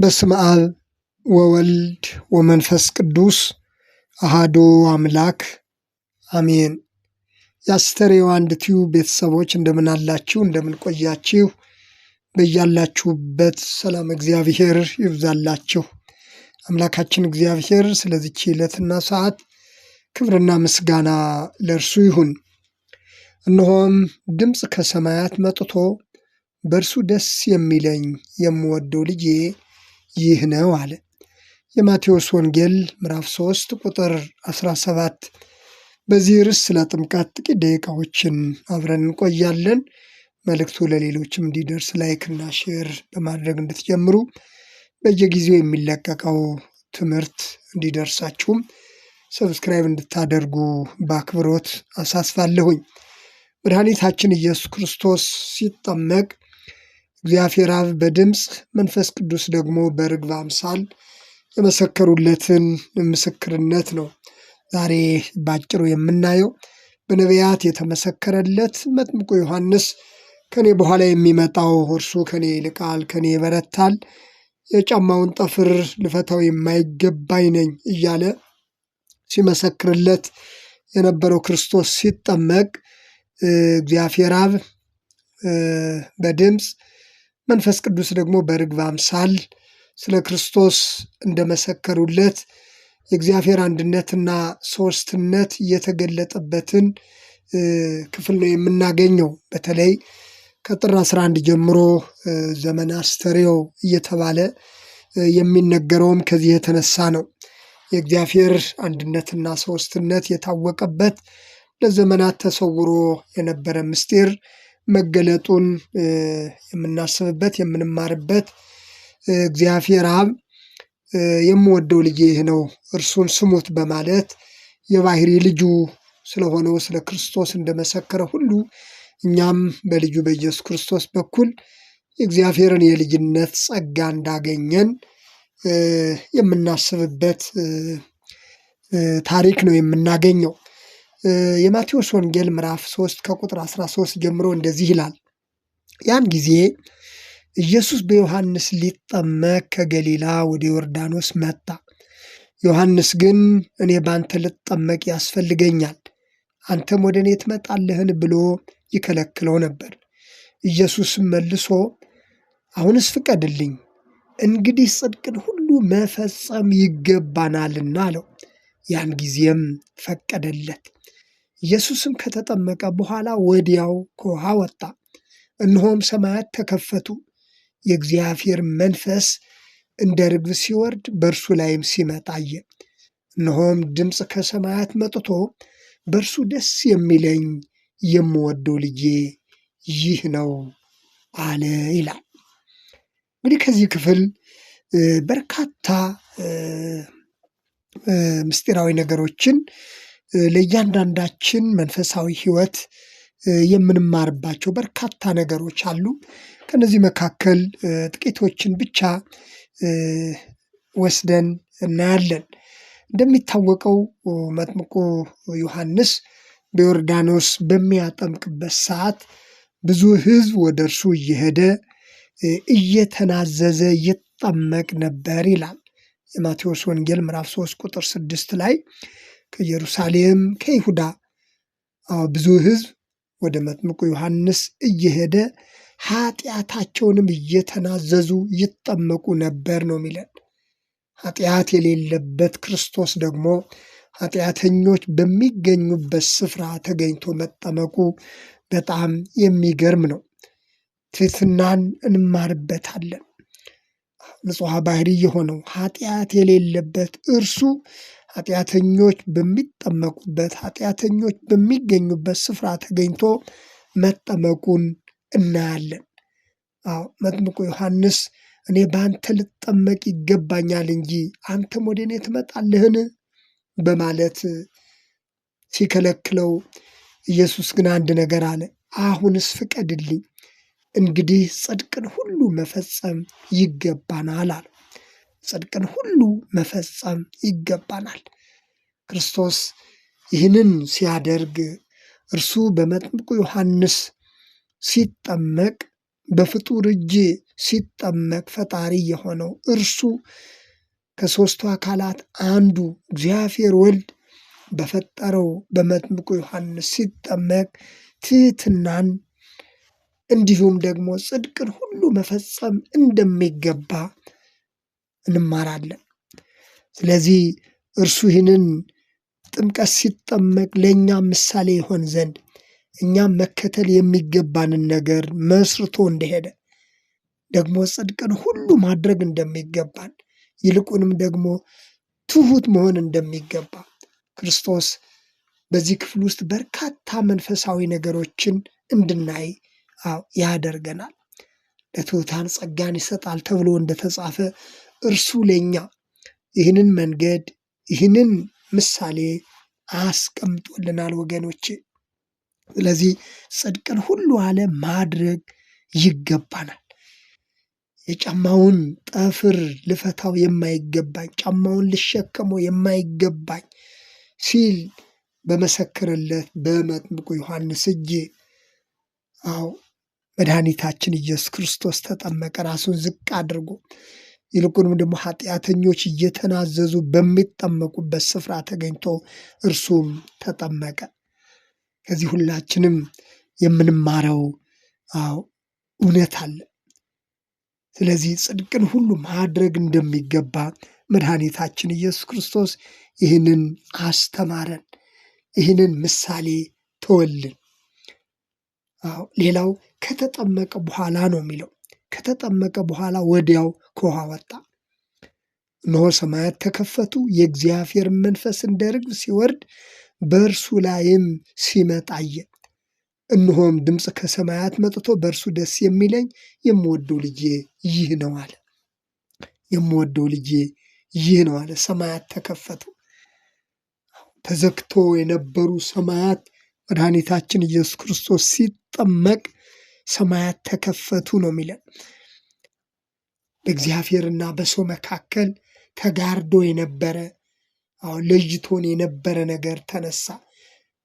በስመ አብ ወወልድ ወመንፈስ ቅዱስ አሃዱ አምላክ አሜን። የአስተርእዮ አንድ ቲዩብ ቤተሰቦች እንደምን አላችሁ? እንደምን ቆያችሁ? በያላችሁበት ሰላም እግዚአብሔር ይብዛላችሁ። አምላካችን እግዚአብሔር ስለዚች ዕለትና ሰዓት ክብርና ምስጋና ለእርሱ ይሁን። እነሆም ድምፅ ከሰማያት መጥቶ በእርሱ ደስ የሚለኝ የምወደው ልጄ ይህ ነው አለ። የማቴዎስ ወንጌል ምዕራፍ 3 ቁጥር 17። በዚህ ርዕስ ስለ ጥምቀት ጥቂት ደቂቃዎችን አብረን እንቆያለን። መልእክቱ ለሌሎችም እንዲደርስ ላይክና ሼር በማድረግ እንድትጀምሩ፣ በየጊዜው የሚለቀቀው ትምህርት እንዲደርሳችሁም ሰብስክራይብ እንድታደርጉ በአክብሮት አሳስባለሁኝ። መድኃኒታችን ኢየሱስ ክርስቶስ ሲጠመቅ እግዚአብሔር አብ በድምፅ መንፈስ ቅዱስ ደግሞ በርግብ አምሳል የመሰከሩለትን ምስክርነት ነው ዛሬ ባጭሩ የምናየው። በነቢያት የተመሰከረለት መጥምቁ ዮሐንስ ከኔ በኋላ የሚመጣው እርሱ ከኔ ይልቃል፣ ከኔ ይበረታል፣ የጫማውን ጠፍር ልፈታው የማይገባኝ ነኝ እያለ ሲመሰክርለት የነበረው ክርስቶስ ሲጠመቅ እግዚአብሔር አብ በድምፅ መንፈስ ቅዱስ ደግሞ በርግብ አምሳል ስለ ክርስቶስ እንደመሰከሩለት የእግዚአብሔር አንድነትና ሦስትነት የተገለጠበትን ክፍል ነው የምናገኘው። በተለይ ከጥር 11 ጀምሮ ዘመነ አስተርእዮ እየተባለ የሚነገረውም ከዚህ የተነሳ ነው። የእግዚአብሔር አንድነትና ሦስትነት የታወቀበት ለዘመናት ተሰውሮ የነበረ ምስጢር መገለጡን የምናስብበት የምንማርበት፣ እግዚአብሔር አብ የምወደው ልጄ ይህ ነው እርሱን ስሙት በማለት የባሕርይ ልጁ ስለሆነው ስለ ክርስቶስ እንደመሰከረ ሁሉ እኛም በልጁ በኢየሱስ ክርስቶስ በኩል የእግዚአብሔርን የልጅነት ጸጋ እንዳገኘን የምናስብበት ታሪክ ነው የምናገኘው። የማቴዎስ ወንጌል ምዕራፍ 3 ከቁጥር 13 ጀምሮ እንደዚህ ይላል። ያን ጊዜ ኢየሱስ በዮሐንስ ሊጠመቅ ከገሊላ ወደ ዮርዳኖስ መጣ። ዮሐንስ ግን እኔ በአንተ ልጠመቅ ያስፈልገኛል፣ አንተም ወደ እኔ ትመጣለህን ብሎ ይከለክለው ነበር። ኢየሱስም መልሶ አሁንስ ፍቀድልኝ፣ እንግዲህ ጽድቅን ሁሉ መፈጸም ይገባናልና አለው። ያን ጊዜም ፈቀደለት። ኢየሱስም ከተጠመቀ በኋላ ወዲያው ከውሃ ወጣ። እነሆም ሰማያት ተከፈቱ፣ የእግዚአብሔር መንፈስ እንደ ርግብ ሲወርድ በእርሱ ላይም ሲመጣ አየ። እነሆም ድምፅ ከሰማያት መጥቶ በእርሱ ደስ የሚለኝ የምወደው ልጄ ይህ ነው አለ ይላል። እንግዲህ ከዚህ ክፍል በርካታ ምስጢራዊ ነገሮችን ለእያንዳንዳችን መንፈሳዊ ሕይወት የምንማርባቸው በርካታ ነገሮች አሉ። ከነዚህ መካከል ጥቂቶችን ብቻ ወስደን እናያለን። እንደሚታወቀው መጥምቁ ዮሐንስ በዮርዳኖስ በሚያጠምቅበት ሰዓት ብዙ ሕዝብ ወደ እርሱ እየሄደ እየተናዘዘ ይጠመቅ ነበር ይላል። የማቴዎስ ወንጌል ምዕራፍ 3 ቁጥር 6 ላይ ከኢየሩሳሌም ከይሁዳ ብዙ ሕዝብ ወደ መጥምቁ ዮሐንስ እየሄደ ኃጢአታቸውንም እየተናዘዙ ይጠመቁ ነበር ነው የሚለን። ኃጢአት የሌለበት ክርስቶስ ደግሞ ኃጢአተኞች በሚገኙበት ስፍራ ተገኝቶ መጠመቁ በጣም የሚገርም ነው። ትሕትናን እንማርበታለን። ንጹሐ ባሕርይ የሆነው ኃጢአት የሌለበት እርሱ ኃጢአተኞች በሚጠመቁበት ኃጢአተኞች በሚገኙበት ስፍራ ተገኝቶ መጠመቁን እናያለን። መጥምቁ ዮሐንስ እኔ በአንተ ልጠመቅ ይገባኛል እንጂ አንተም ወደ እኔ ትመጣለህን በማለት ሲከለክለው፣ ኢየሱስ ግን አንድ ነገር አለ። አሁንስ ፍቀድልኝ፣ እንግዲህ ጽድቅን ሁሉ መፈጸም ይገባናል አለ። ጽድቅን ሁሉ መፈጸም ይገባናል። ክርስቶስ ይህንን ሲያደርግ እርሱ በመጥምቁ ዮሐንስ ሲጠመቅ በፍጡር እጅ ሲጠመቅ ፈጣሪ የሆነው እርሱ ከሦስቱ አካላት አንዱ እግዚአብሔር ወልድ በፈጠረው በመጥምቁ ዮሐንስ ሲጠመቅ ትሕትናን እንዲሁም ደግሞ ጽድቅን ሁሉ መፈጸም እንደሚገባ እንማራለን። ስለዚህ እርሱ ይህንን ጥምቀት ሲጠመቅ ለእኛም ምሳሌ ይሆን ዘንድ እኛም መከተል የሚገባንን ነገር መስርቶ እንደሄደ ደግሞ ጽድቅን ሁሉ ማድረግ እንደሚገባን ይልቁንም ደግሞ ትሑት መሆን እንደሚገባ ክርስቶስ በዚህ ክፍል ውስጥ በርካታ መንፈሳዊ ነገሮችን እንድናይ ያደርገናል። ለትሑታን ጸጋን ይሰጣል ተብሎ እንደተጻፈ እርሱ ለእኛ ይህንን መንገድ ይህንን ምሳሌ አስቀምጦልናል ወገኖቼ። ስለዚህ ጽድቅን ሁሉ አለ ማድረግ ይገባናል። የጫማውን ጠፍር ልፈታው የማይገባኝ ጫማውን ልሸከመው የማይገባኝ ሲል በመሰከረለት በመጥምቁ ዮሐንስ እጅ መድኃኒታችን ኢየሱስ ክርስቶስ ተጠመቀ፣ ራሱን ዝቅ አድርጎ። ይልቁንም ደግሞ ኃጢአተኞች እየተናዘዙ በሚጠመቁበት ስፍራ ተገኝቶ እርሱም ተጠመቀ። ከዚህ ሁላችንም የምንማረው እውነት አለ። ስለዚህ ጽድቅን ሁሉ ማድረግ እንደሚገባ መድኃኒታችን ኢየሱስ ክርስቶስ ይህንን አስተማረን፣ ይህንን ምሳሌ ተወልን። ሌላው ከተጠመቀ በኋላ ነው የሚለው። ከተጠመቀ በኋላ ወዲያው ከውሃ ወጣ። እነሆ ሰማያት ተከፈቱ፣ የእግዚአብሔር መንፈስ እንደ ርግብ ሲወርድ በእርሱ ላይም ሲመጣ አየ። እነሆም ድምፅ ከሰማያት መጥቶ በእርሱ ደስ የሚለኝ የምወደው ልጄ ይህ ነው አለ። የምወደው ልጄ ይህ ነው አለ። ሰማያት ተከፈቱ። ተዘግቶ የነበሩ ሰማያት መድኃኒታችን ኢየሱስ ክርስቶስ ሲጠመቅ ሰማያት ተከፈቱ ነው የሚለን። በእግዚአብሔርና በሰው መካከል ተጋርዶ የነበረ ለይቶን የነበረ ነገር ተነሳ።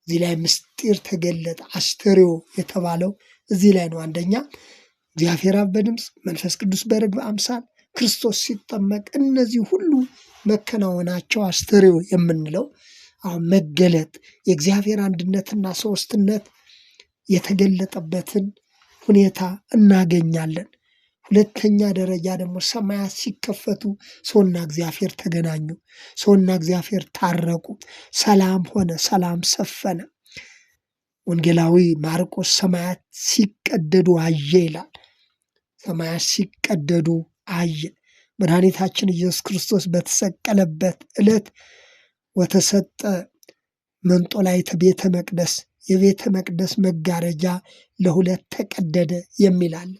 እዚህ ላይ ምስጢር ተገለጠ። አስተርእዮ የተባለው እዚህ ላይ ነው። አንደኛ እግዚአብሔር አብ በድምፅ መንፈስ ቅዱስ በርግብ አምሳል ክርስቶስ ሲጠመቅ እነዚህ ሁሉ መከናወናቸው አስተርእዮ የምንለው መገለጥ የእግዚአብሔር አንድነትና ሦስትነት የተገለጠበትን ሁኔታ እናገኛለን። ሁለተኛ ደረጃ ደግሞ ሰማያት ሲከፈቱ ሰውና እግዚአብሔር ተገናኙ፣ ሰውና እግዚአብሔር ታረቁ፣ ሰላም ሆነ፣ ሰላም ሰፈነ። ወንጌላዊ ማርቆስ ሰማያት ሲቀደዱ አየ ይላል። ሰማያት ሲቀደዱ አየ። መድኃኒታችን ኢየሱስ ክርስቶስ በተሰቀለበት ዕለት ወተሰጠ መንጦላዕተ ቤተ መቅደስ፣ የቤተ መቅደስ መጋረጃ ለሁለት ተቀደደ የሚላል።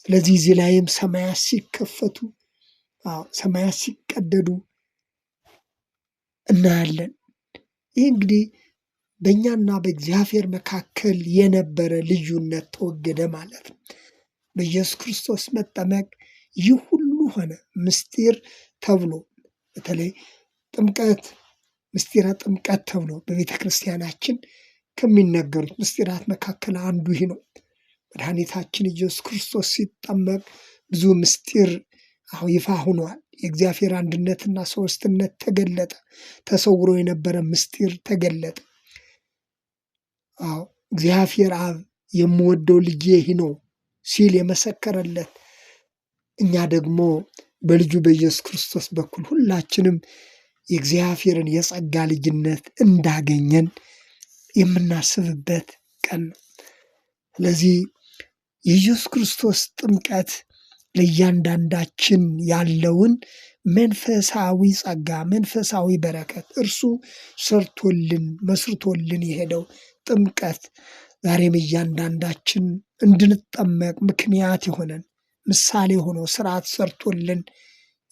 ስለዚህ እዚህ ላይም ሰማያት ሲከፈቱ ሰማያት ሲቀደዱ እናያለን። ይህ እንግዲህ በእኛና በእግዚአብሔር መካከል የነበረ ልዩነት ተወገደ ማለት ነው። በኢየሱስ ክርስቶስ መጠመቅ ይህ ሁሉ ሆነ። ምስጢር ተብሎ በተለይ ጥምቀት ምስጢረ ጥምቀት ተብሎ በቤተ ክርስቲያናችን ከሚነገሩት ምስጢራት መካከል አንዱ ይህ ነው። መድኃኒታችን ኢየሱስ ክርስቶስ ሲጠመቅ ብዙ ምስጢር ይፋ ሆኗል። የእግዚአብሔር አንድነትና ሦስትነት ተገለጠ። ተሰውሮ የነበረ ምስጢር ተገለጠ። እግዚአብሔር አብ የምወደው ልጄ ይህ ነው ሲል የመሰከረለት፣ እኛ ደግሞ በልጁ በኢየሱስ ክርስቶስ በኩል ሁላችንም የእግዚአብሔርን የጸጋ ልጅነት እንዳገኘን የምናስብበት ቀን ነው። ስለዚህ የኢየሱስ ክርስቶስ ጥምቀት ለእያንዳንዳችን ያለውን መንፈሳዊ ጸጋ፣ መንፈሳዊ በረከት እርሱ ሰርቶልን መስርቶልን የሄደው ጥምቀት ዛሬም እያንዳንዳችን እንድንጠመቅ ምክንያት የሆነን ምሳሌ ሆኖ ስርዓት ሰርቶልን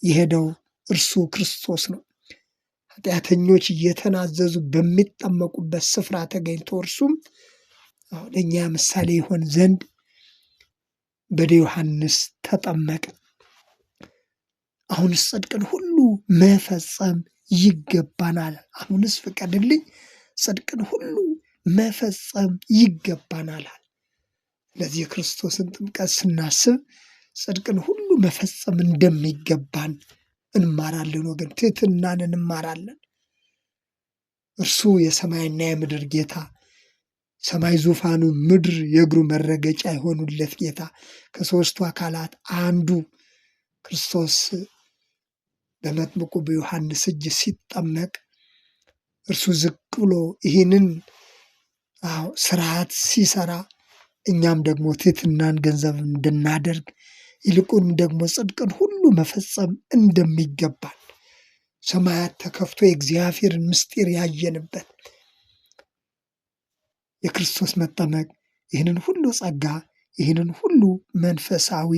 የሄደው እርሱ ክርስቶስ ነው። ኃጢአተኞች እየተናዘዙ በሚጠመቁበት ስፍራ ተገኝቶ እርሱም ለእኛ ምሳሌ ይሆን ዘንድ በደ ዮሐንስ ተጠመቀ። አሁንስ ጽድቅን ሁሉ መፈጸም ይገባናል። አሁንስ ፍቀድልኝ፣ ጽድቅን ሁሉ መፈጸም ይገባናል። ስለዚህ የክርስቶስን ጥምቀት ስናስብ ጽድቅን ሁሉ መፈጸም እንደሚገባን እንማራለን። ወገን ትሕትናን እንማራለን። እርሱ የሰማይና የምድር ጌታ፣ ሰማይ ዙፋኑ፣ ምድር የእግሩ መረገጫ የሆኑለት ጌታ፣ ከሦስቱ አካላት አንዱ ክርስቶስ በመጥምቁ በዮሐንስ እጅ ሲጠመቅ እርሱ ዝቅ ብሎ ይህንን ስርዓት ሲሰራ እኛም ደግሞ ትሕትናን ገንዘብ እንድናደርግ ይልቁንም ደግሞ ጽድቅን ሁሉ መፈጸም እንደሚገባን ሰማያት ተከፍቶ የእግዚአብሔርን ምስጢር ያየንበት የክርስቶስ መጠመቅ ይህንን ሁሉ ጸጋ ይህንን ሁሉ መንፈሳዊ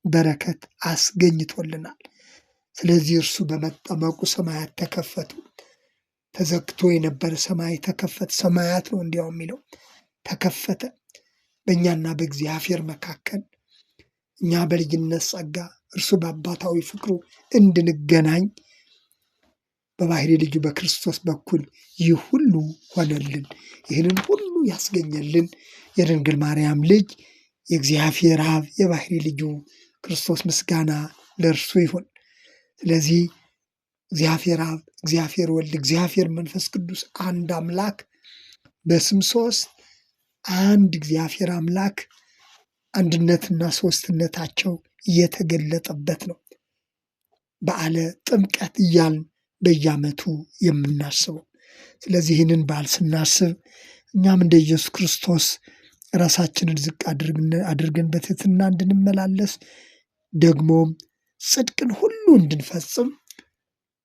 በረከት አስገኝቶልናል። ስለዚህ እርሱ በመጠመቁ ሰማያት ተከፈቱ። ተዘግቶ የነበረ ሰማይ ተከፈተ። ሰማያት ነው እንዲያው የሚለው ተከፈተ። በእኛና በእግዚአብሔር መካከል እኛ በልጅነት ጸጋ እርሱ በአባታዊ ፍቅሩ እንድንገናኝ በባሕርይ ልጁ በክርስቶስ በኩል ይህ ሁሉ ሆነልን። ይህንን ሁሉ ያስገኘልን የድንግል ማርያም ልጅ የእግዚአብሔር አብ የባሕርይ ልጁ ክርስቶስ ምስጋና ለእርሱ ይሁን። ስለዚህ እግዚአብሔር አብ፣ እግዚአብሔር ወልድ፣ እግዚአብሔር መንፈስ ቅዱስ አንድ አምላክ በስም ሦስት አንድ እግዚአብሔር አምላክ አንድነትና ሦስትነታቸው የተገለጠበት ነው በዓለ ጥምቀት እያልን በየዓመቱ የምናስበው። ስለዚህ ይህንን በዓል ስናስብ እኛም እንደ ኢየሱስ ክርስቶስ ራሳችንን ዝቅ አድርገን በትሕትና እንድንመላለስ ደግሞም ጽድቅን ሁሉ እንድንፈጽም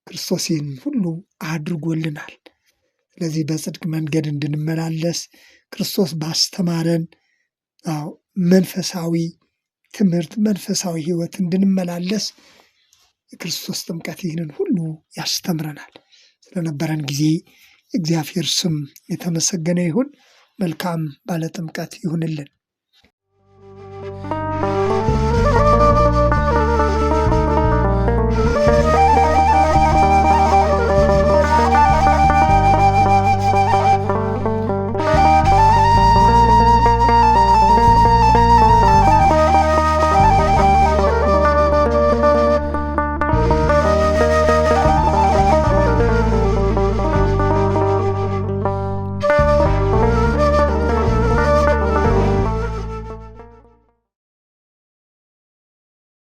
ክርስቶስ ይህን ሁሉ አድርጎልናል። ስለዚህ በጽድቅ መንገድ እንድንመላለስ ክርስቶስ ባስተማረን መንፈሳዊ ትምህርት መንፈሳዊ ሕይወት እንድንመላለስ የክርስቶስ ጥምቀት ይህንን ሁሉ ያስተምረናል። ስለነበረን ጊዜ እግዚአብሔር ስም የተመሰገነ ይሁን። መልካም ባለ ጥምቀት ይሁንልን።